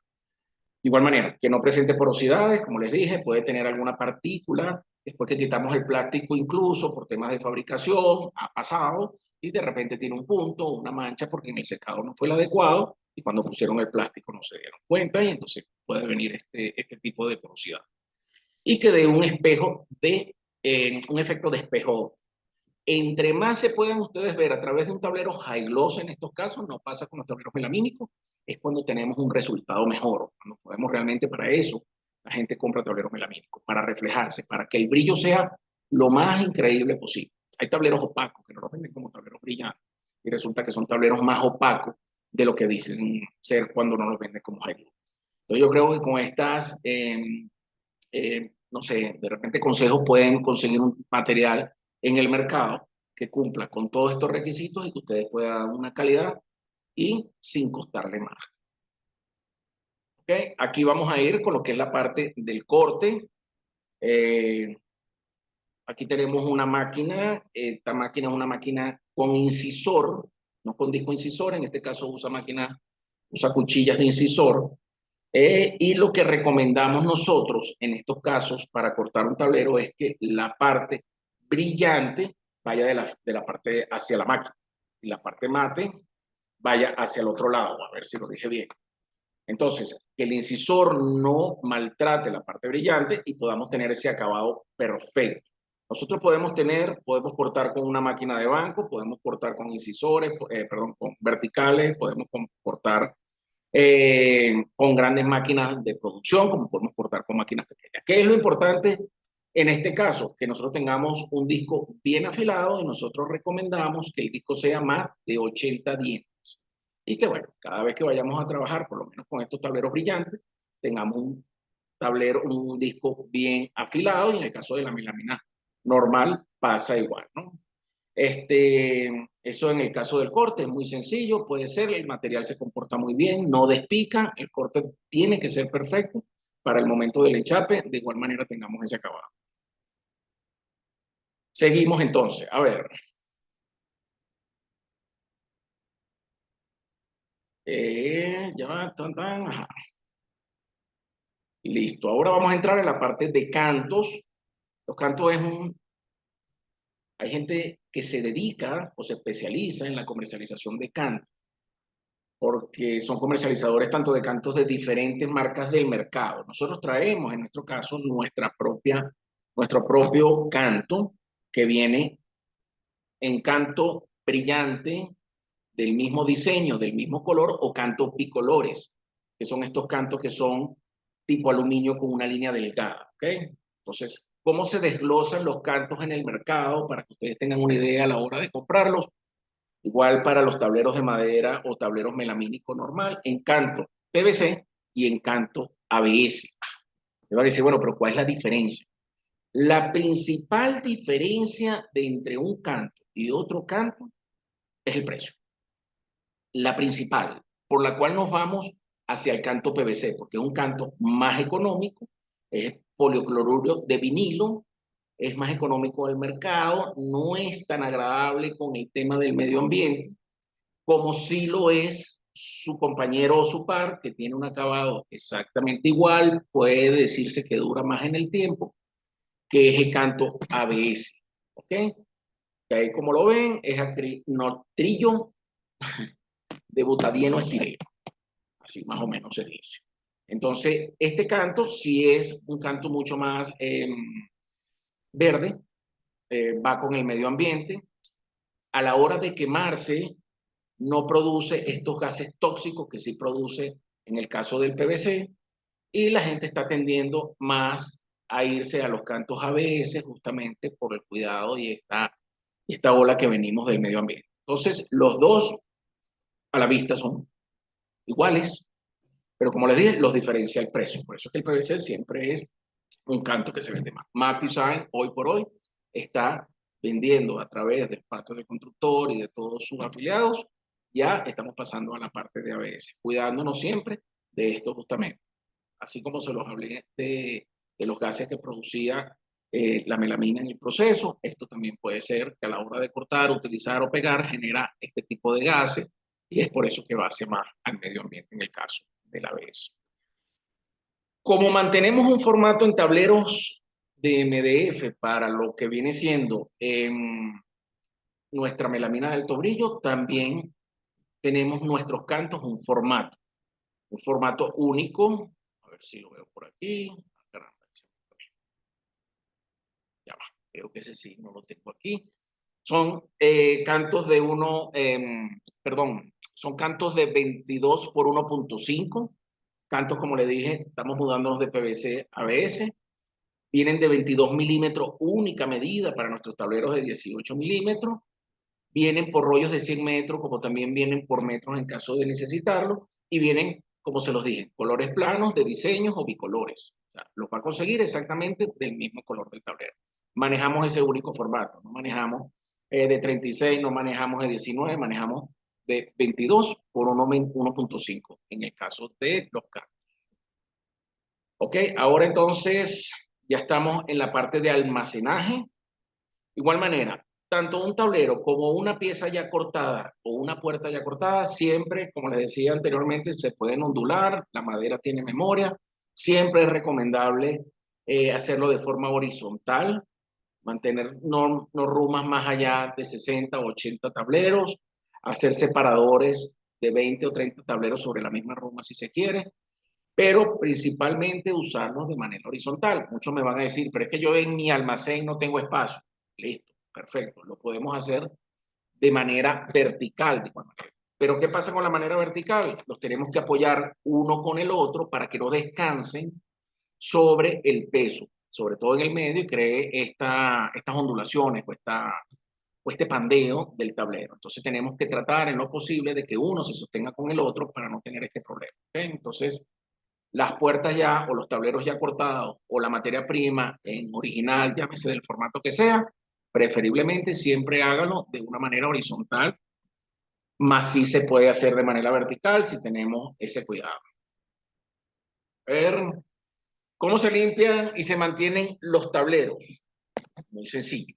De igual manera, que no presente porosidades, como les dije, puede tener alguna partícula, después que quitamos el plástico incluso por temas de fabricación, ha pasado, y de repente tiene un punto, una mancha, porque en el secado no fue el adecuado, y cuando pusieron el plástico no se dieron cuenta, y entonces puede venir este tipo de porosidad. Y que dé un espejo un efecto de espejo. Entre más se puedan ustedes ver a través de un tablero high gloss, en estos casos, no pasa con los tableros melamínicos, es cuando tenemos un resultado mejor, cuando podemos realmente para eso, la gente compra tableros melamínicos, para reflejarse, para que el brillo sea lo más increíble posible. Hay tableros opacos que no los venden como tableros brillantes, y resulta que son tableros más opacos de lo que dicen ser cuando no los venden como high gloss. Entonces yo creo que con estas, no sé, de repente consejos pueden conseguir un material en el mercado que cumpla con todos estos requisitos y que ustedes puedan dar una calidad y sin costarle más. ¿Okay? Aquí vamos a ir con lo que es la parte del corte. Aquí tenemos una máquina. Esta máquina es una máquina con incisor, no con disco incisor. En este caso usa cuchillas de incisor. Y lo que recomendamos nosotros en estos casos para cortar un tablero es que la parte brillante vaya de la parte hacia la máquina y la parte mate vaya hacia el otro lado, a ver si lo dije bien. Entonces, que el incisor no maltrate la parte brillante y podamos tener ese acabado perfecto. Nosotros podemos cortar con una máquina de banco, podemos cortar con incisores, perdón, con verticales, podemos cortar con grandes máquinas de producción, como podemos cortar con máquinas pequeñas. ¿Qué es lo importante en este caso? Que nosotros tengamos un disco bien afilado y nosotros recomendamos que el disco sea más de 80 dientes. Y que bueno, cada vez que vayamos a trabajar, por lo menos con estos tableros brillantes, tengamos un disco bien afilado, y en el caso de la melamina normal pasa igual, ¿no? Eso en el caso del corte es muy sencillo, puede ser, el material se comporta muy bien, no despica, el corte tiene que ser perfecto para el momento del enchape, de igual manera tengamos ese acabado. Seguimos entonces, a ver. Ya va, ajá. Listo, ahora vamos a entrar en la parte de cantos. Los cantos hay gente que se dedica o se especializa en la comercialización de cantos, porque son comercializadores tanto de cantos de diferentes marcas del mercado. Nosotros traemos, en nuestro caso, nuestro propio canto, que viene en canto brillante, del mismo diseño, del mismo color, o cantos bicolores, que son estos cantos que son tipo aluminio con una línea delgada. ¿Okay? Entonces, ¿cómo se desglosan los cantos en el mercado? Para que ustedes tengan una idea a la hora de comprarlos. Igual para los tableros de madera o tableros melamínico normal, en canto PVC y en canto ABS. Me van a decir, bueno, pero ¿cuál es la diferencia? La principal diferencia de entre un canto y otro canto es el precio. La principal, por la cual nos vamos hacia el canto PVC, porque es un canto más económico, es poliocloruro de vinilo, es más económico del mercado, no es tan agradable con el tema del medio ambiente, como si lo es su compañero o su par, que tiene un acabado exactamente igual, puede decirse que dura más en el tiempo, que es el canto ABS. ¿Ok? Que ahí, como lo ven, es acrinotrillo de butadieno estireno. Así más o menos se dice. Entonces, este canto sí es un canto mucho más verde, va con el medio ambiente. a la hora de quemarse no produce estos gases tóxicos que sí produce en el caso del PVC, y la gente está tendiendo más a irse a los cantos ABS justamente por el cuidado y esta ola que venimos del medio ambiente. Entonces, los dos a la vista son iguales, pero como les dije, los diferencia el precio. Por eso es que el PVC siempre es un canto que se vende más. Mac Design, hoy por hoy, está vendiendo a través del pacto de constructor y de todos sus afiliados. Ya estamos pasando a la parte de ABS, cuidándonos siempre de esto justamente. Así como se los hablé de los gases que producía la melamina en el proceso, esto también puede ser que a la hora de cortar, utilizar o pegar genera este tipo de gases, y es por eso que va hacia más al medio ambiente en el caso del ABS. Como mantenemos un formato en tableros de MDF para lo que viene siendo nuestra melamina de alto brillo, también tenemos nuestros cantos un formato único. A ver si lo veo por aquí. Caramba, ya va, creo que ese sí, no lo tengo aquí. Son cantos de son cantos de 22 por 1.5. Cantos, como le dije, estamos mudándonos de PVC a ABS. Vienen de 22 milímetros, única medida para nuestros tableros de 18 milímetros. Vienen por rollos de 100 metros, como también vienen por metros en caso de necesitarlo. Y vienen, como se los dije, colores planos de diseños o bicolores. O sea, los va a conseguir exactamente del mismo color del tablero. Manejamos ese único formato. No manejamos de 36, no manejamos de 19, manejamos de 22 por 1.5 en el caso de los cantos. Ok, ahora entonces ya estamos en la parte de almacenaje. Igual manera, tanto un tablero como una pieza ya cortada o una puerta ya cortada, siempre, como les decía anteriormente, se pueden ondular, la madera tiene memoria, siempre es recomendable hacerlo de forma horizontal, mantener no rumas más allá de 60 o 80 tableros, hacer separadores de 20 o 30 tableros sobre la misma ruma si se quiere, pero principalmente usarlos de manera horizontal. Muchos me van a decir, pero es que yo en mi almacén no tengo espacio. Listo, perfecto, lo podemos hacer de manera vertical. Pero ¿qué pasa con la manera vertical? Los tenemos que apoyar uno con el otro para que no descansen sobre el peso, sobre todo en el medio, y cree estas ondulaciones o este pandeo del tablero. Entonces tenemos que tratar en lo posible de que uno se sostenga con el otro para no tener este problema. ¿Okay? Entonces, las puertas ya o los tableros ya cortados o la materia prima en original, llámese del formato que sea, preferiblemente siempre háganlo de una manera horizontal, más si se puede hacer de manera vertical si tenemos ese cuidado. A ver, ¿cómo se limpian y se mantienen los tableros? Muy sencillo.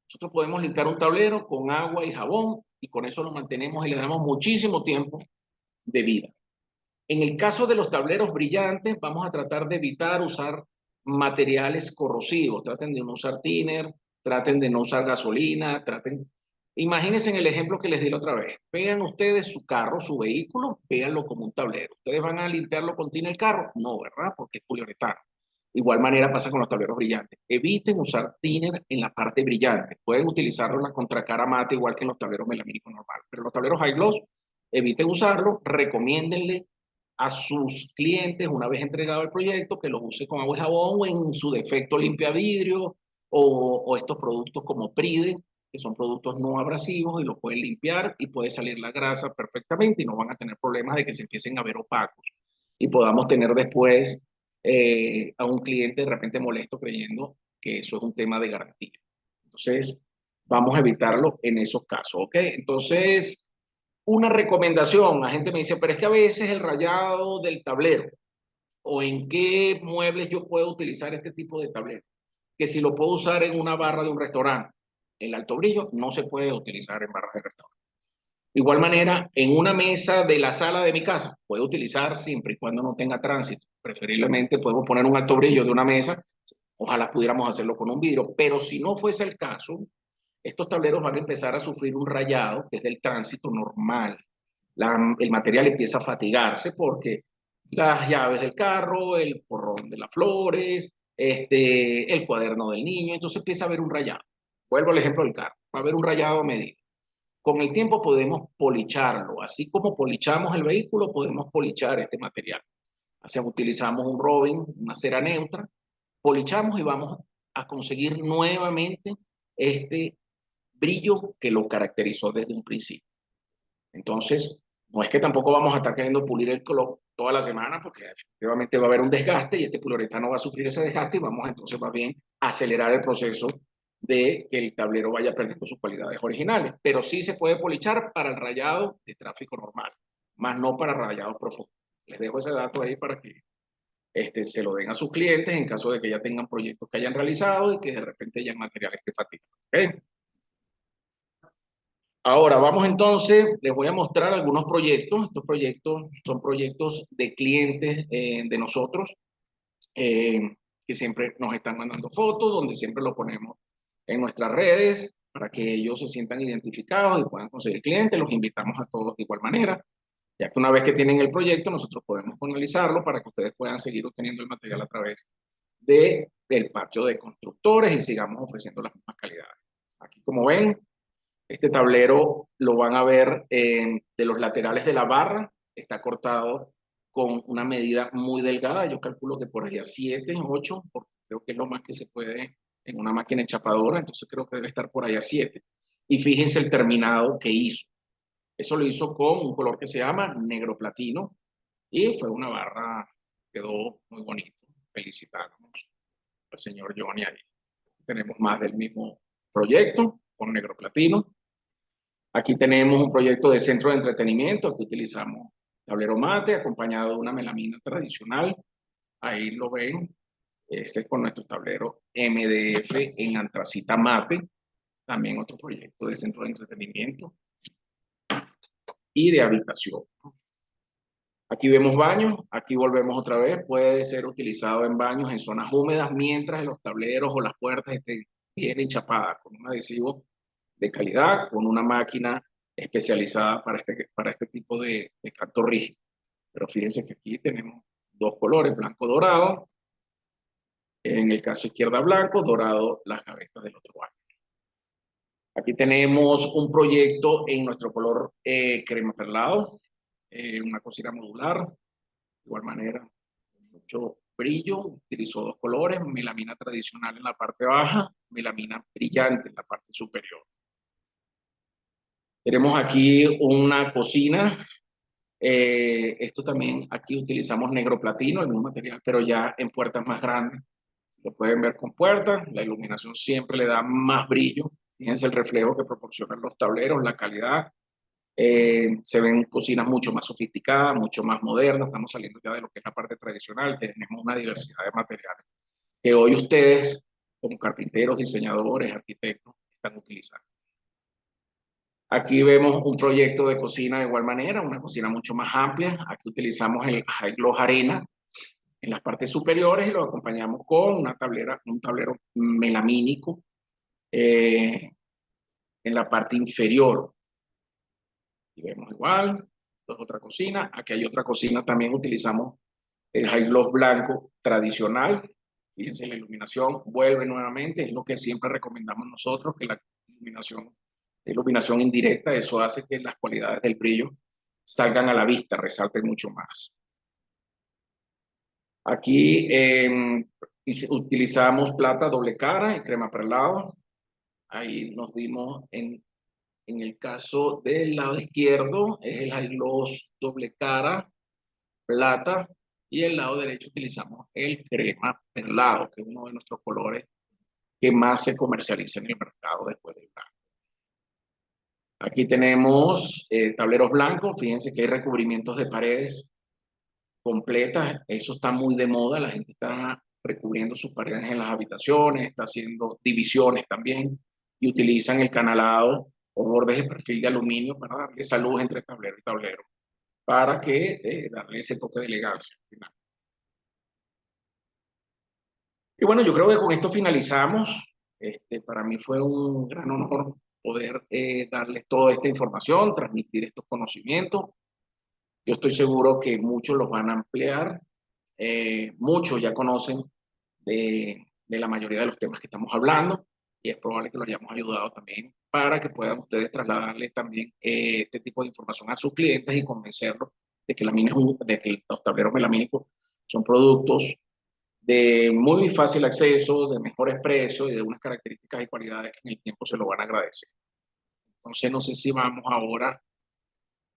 Nosotros podemos limpiar un tablero con agua y jabón y con eso lo mantenemos y le damos muchísimo tiempo de vida. En el caso de los tableros brillantes, vamos a tratar de evitar usar materiales corrosivos. Traten de no usar thinner, traten de no usar gasolina, Imagínense en el ejemplo que les di la otra vez. Vean ustedes su carro, su vehículo, véanlo como un tablero. ¿Ustedes van a limpiarlo con thinner el carro? No, ¿verdad? Porque es poliuretano. Igual manera pasa con los tableros brillantes. Eviten usar thinner en la parte brillante. Pueden utilizarlo en la contracara mate igual que en los tableros melamínicos normales. Pero los tableros high gloss, eviten usarlo. Recomiéndenle a sus clientes, una vez entregado el proyecto, que los use con agua y jabón o en su defecto limpia vidrio o estos productos como Pride, que son productos no abrasivos y los pueden limpiar y puede salir la grasa perfectamente y no van a tener problemas de que se empiecen a ver opacos y podamos tener después a un cliente de repente molesto creyendo que eso es un tema de garantía. Entonces, vamos a evitarlo en esos casos, ¿ok? Entonces, una recomendación, la gente me dice, pero es que a veces el rayado del tablero o en qué muebles yo puedo utilizar este tipo de tablero, que si lo puedo usar en una barra de un restaurante, el alto brillo no se puede utilizar en barras de restaurante. De igual manera, en una mesa de la sala de mi casa, puedo utilizar siempre y cuando no tenga tránsito. Preferiblemente podemos poner un alto brillo de una mesa, ojalá pudiéramos hacerlo con un vidrio, pero si no fuese el caso, estos tableros van a empezar a sufrir un rayado que es del tránsito normal. El material empieza a fatigarse porque las llaves del carro, el porrón de las flores, el cuaderno del niño, entonces empieza a haber un rayado. Vuelvo al ejemplo del carro, va a haber un rayado a medida. Con el tiempo podemos policharlo, así como polichamos el vehículo, podemos polichar este material. Utilizamos un Robin, una cera neutra, polichamos y vamos a conseguir nuevamente este brillo que lo caracterizó desde un principio. Entonces, no es que tampoco vamos a estar queriendo pulir el color toda la semana, porque efectivamente va a haber un desgaste y este poliuretano va a sufrir ese desgaste y vamos entonces más bien a acelerar el proceso de que el tablero vaya perdiendo sus cualidades originales. Pero sí se puede polichar para el rayado de tráfico normal, más no para rayados profundos. Les dejo ese dato ahí para que se lo den a sus clientes en caso de que ya tengan proyectos que hayan realizado y que de repente ya el material esté fatigado. ¿Okay? Ahora vamos entonces, les voy a mostrar algunos proyectos. Estos proyectos son proyectos de clientes de nosotros eh, que siempre nos están mandando fotos, donde siempre lo ponemos en nuestras redes para que ellos se sientan identificados y puedan conseguir clientes. Los invitamos a todos de igual manera, ya que una vez que tienen el proyecto, nosotros podemos analizarlo para que ustedes puedan seguir obteniendo el material a través del patio de constructores y sigamos ofreciendo las mismas calidades. Aquí, como ven, este tablero lo van a ver de los laterales de la barra, está cortado con una medida muy delgada, yo calculo que por allá 7, 8, porque creo que es lo más que se puede en una máquina enchapadora, entonces creo que debe estar por allá 7. Y fíjense el terminado que hizo. Eso lo hizo con un color que se llama negro platino y fue una barra, quedó muy bonito. Felicitamos al señor Johnny ahí. Tenemos más del mismo proyecto con negro platino. Aquí tenemos un proyecto de centro de entretenimiento. Aquí utilizamos tablero mate acompañado de una melamina tradicional. Ahí lo ven. Este es con nuestro tablero MDF en antracita mate. También otro proyecto de centro de entretenimiento y de habitación. Aquí vemos baños, aquí volvemos otra vez, puede ser utilizado en baños en zonas húmedas mientras los tableros o las puertas estén bien enchapadas con un adhesivo de calidad, con una máquina especializada para este tipo de canto rígido. Pero fíjense que aquí tenemos dos colores, blanco-dorado, en el caso izquierda blanco, dorado las gavetas del otro baño. Aquí tenemos un proyecto en nuestro color crema perlado, una cocina modular, de igual manera, mucho brillo, utilizó dos colores, melamina tradicional en la parte baja, melamina brillante en la parte superior. Tenemos aquí una cocina, esto también aquí utilizamos negro platino, el mismo material, pero ya en puertas más grandes. Lo pueden ver con puertas, la iluminación siempre le da más brillo. Fíjense el reflejo que proporcionan los tableros, la calidad. Se ven cocinas mucho más sofisticadas, mucho más modernas. Estamos saliendo ya de lo que es la parte tradicional. Tenemos una diversidad de materiales que hoy ustedes, como carpinteros, diseñadores, arquitectos, están utilizando. Aquí vemos un proyecto de cocina de igual manera, una cocina mucho más amplia. Aquí utilizamos el high gloss arena en las partes superiores y lo acompañamos con una tablera, un tablero melamínico en la parte inferior. Y vemos igual, esto es otra cocina. Aquí hay otra cocina, también utilizamos el high gloss blanco tradicional. Fíjense, la iluminación vuelve nuevamente, es lo que siempre recomendamos nosotros, que la iluminación indirecta, eso hace que las cualidades del brillo salgan a la vista, resalten mucho más. Aquí utilizamos plata doble cara y crema perlado. Ahí nos dimos en el caso del lado izquierdo, es el high gloss doble cara, plata, y el lado derecho utilizamos el crema perlado, que es uno de nuestros colores que más se comercializa en el mercado después del blanco. Aquí tenemos tableros blancos, fíjense que hay recubrimientos de paredes completas, eso está muy de moda, la gente está recubriendo sus paredes en las habitaciones, está haciendo divisiones también y utilizan el canalado o bordes de perfil de aluminio para darle esa luz entre tablero y tablero, para que darle ese toque de elegancia al final. Y bueno, yo creo que con esto finalizamos. Para mí fue un gran honor poder darles toda esta información, transmitir estos conocimientos. Yo estoy seguro que muchos los van a ampliar. Muchos ya conocen de la mayoría de los temas que estamos hablando. y es probable que los hayamos ayudado también para que puedan ustedes trasladarles también este tipo de información a sus clientes y convencerlos de que, de que los tableros melamínicos son productos de muy fácil acceso, de mejores precios y de unas características y cualidades que en el tiempo se lo van a agradecer. Entonces, no sé si vamos ahora